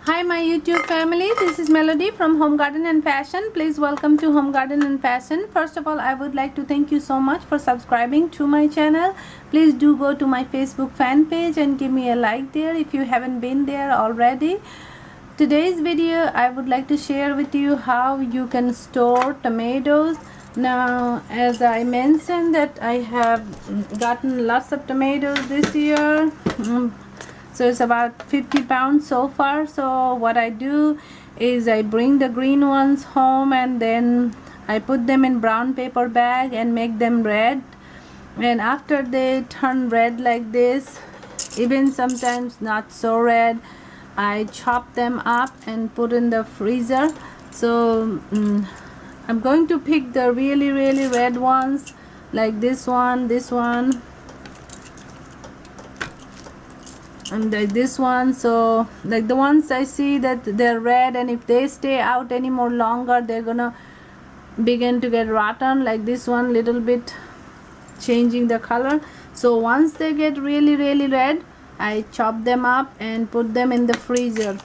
Hi my YouTube family, this is Melody from Home Garden and Fashion. Please welcome to Home Garden and Fashion. First of all, I would like to thank you so much for subscribing to my channel. Please do go to my Facebook fan page and give me a like there if you haven't been there already. Today's video, I would like to share with you how you can store tomatoes. Now, as I mentioned that I have gotten lots of tomatoes this year. So it's about 50 pounds so far. So what I do is I bring the green ones home and then I put them in brown paper bag and make them red. And after they turn red like this, even sometimes not so red, I chop them up and put in the freezer. So I'm going to pick the really red ones, like this one, and this one. So like the ones I see that they're red, and if they stay out any more longer, they're gonna begin to get rotten. Like this one, little bit changing the color. So once they get really red, I chop them up and put them in the freezer.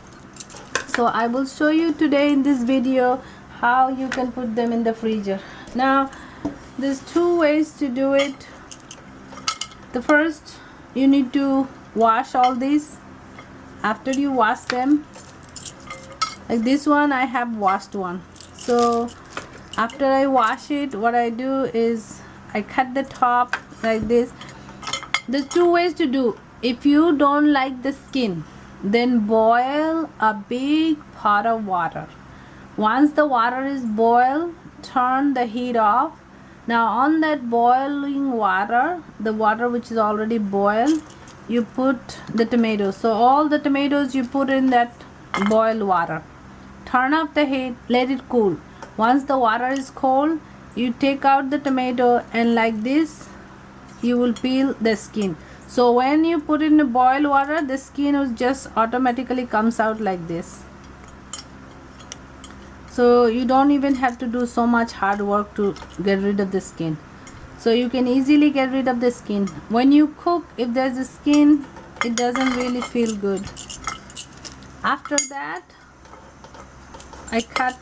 So I will show you today in this video how you can put them in the freezer. Now there's two ways to do it. The first, you need to wash all these. After you wash them, like this one, I have washed one. So after I wash it, what I do is I cut the top like this. There's two ways to do. If you don't like the skin, then boil a big pot of water. Once the water is boiled, turn the heat off. Now on that boiling water, the water which is already boiled, you put the tomatoes. So all the tomatoes you put in that boiled water. Turn off the heat, let it cool. Once the water is cold, you take out the tomato and like this you will peel the skin. So when you put in the boiled water, the skin will just automatically comes out like this. So you don't even have to do so much hard work to get rid of the skin. So you can easily get rid of the skin. When you cook, if there's a skin, it doesn't really feel good. After that, I cut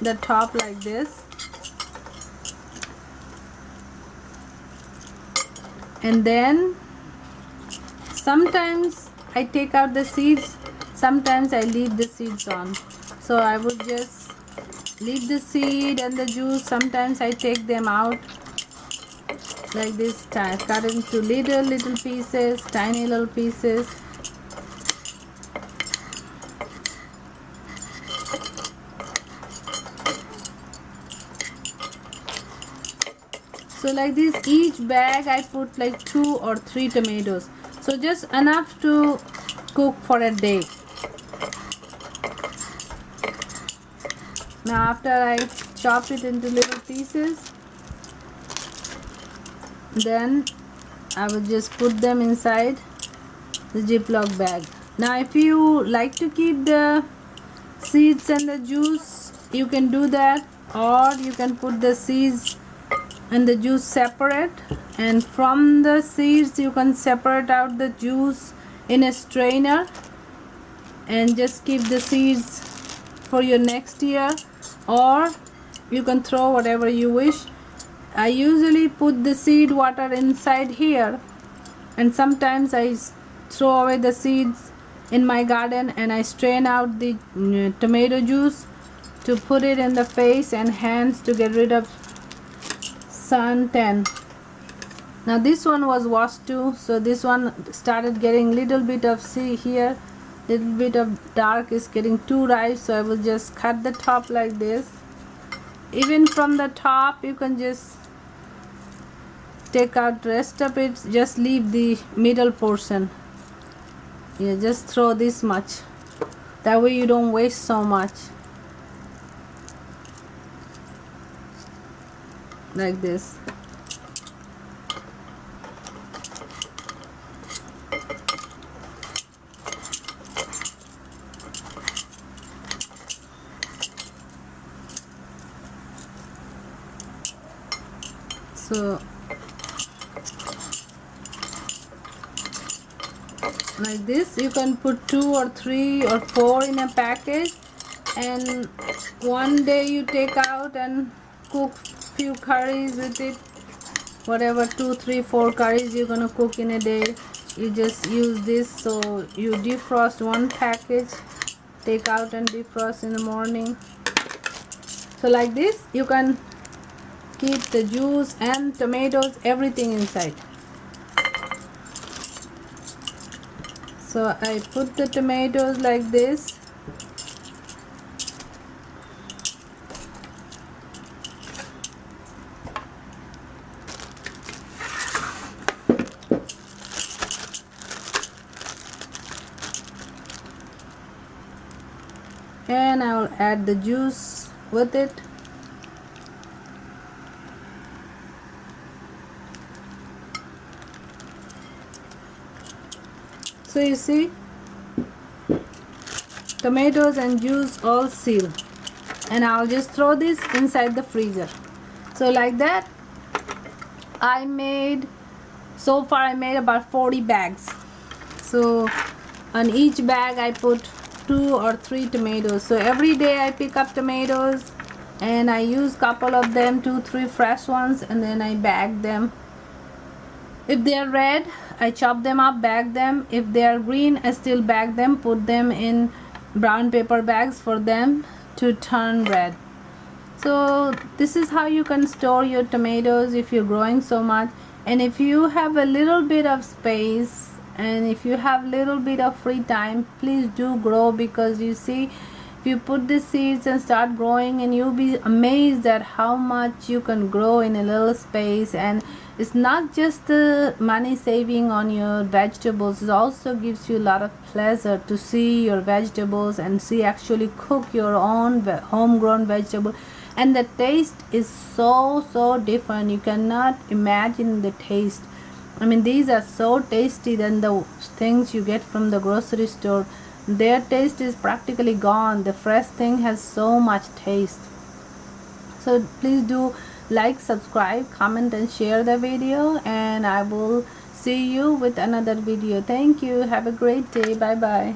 the top like this. And then sometimes I take out the seeds, sometimes I leave the seeds on. So I would just leave the seed and the juice. Sometimes I take them out like this, cut into little pieces, tiny little pieces. So like this, each bag I put like 2 or 3 tomatoes. So just enough to cook for a day. Now after I chop it into little pieces, then I will just put them inside the Ziploc bag. Now if you like to keep the seeds and the juice, you can do that, or you can put the seeds and the juice separate, and from the seeds you can separate out the juice in a strainer and just keep the seeds for your next year, or you can throw whatever you wish. I usually put the seed water inside here, and sometimes I throw away the seeds in my garden and I strain out the tomato juice to put it in the face and hands to get rid of sun tan. Now this one was washed too, so this one started getting little bit of, see here, little bit of dark is getting too ripe. So I will just cut the top like this. Even from the top you can just take out the rest of it, just leave the middle portion. Yeah, just throw this much, that way you don't waste so much. Like this. So like this. You can put 2 or 3 or 4 in a package, and one day you take out and cook few curries with it. Whatever 2, 3, 4 curries you're gonna cook in a day, you just use this. So you defrost one package, take out and defrost in the morning. So like this you can keep the juice and tomatoes, everything inside. So I put the tomatoes like this. And I will add the juice with it. So you see, tomatoes and juice all sealed, and I'll just throw this inside the freezer. So like that I made, so far I made about 40 bags. So on each bag I put 2 or 3 tomatoes. So every day I pick up tomatoes and I use couple of them, 2, 3 fresh ones, and then I bag them. If they are red, I chop them up, bag them. If they are green, I still bag them, put them in brown paper bags for them to turn red. So this is how you can store your tomatoes if you're growing so much. And if you have a little bit of space and if you have little bit of free time, please do grow, because you see, if you put the seeds and start growing, and you'll be amazed at how much you can grow in a little space. And it's not just the money saving on your vegetables, it also gives you a lot of pleasure to see your vegetables and see actually cook your own homegrown vegetable. And the taste is so different, you cannot imagine the taste. I mean, these are so tasty than the things you get from the grocery store. Their taste is practically gone. The fresh thing has so much taste. So please do like, subscribe, comment and share the video, and I will see you with another video. Thank you. Have a great day. Bye bye.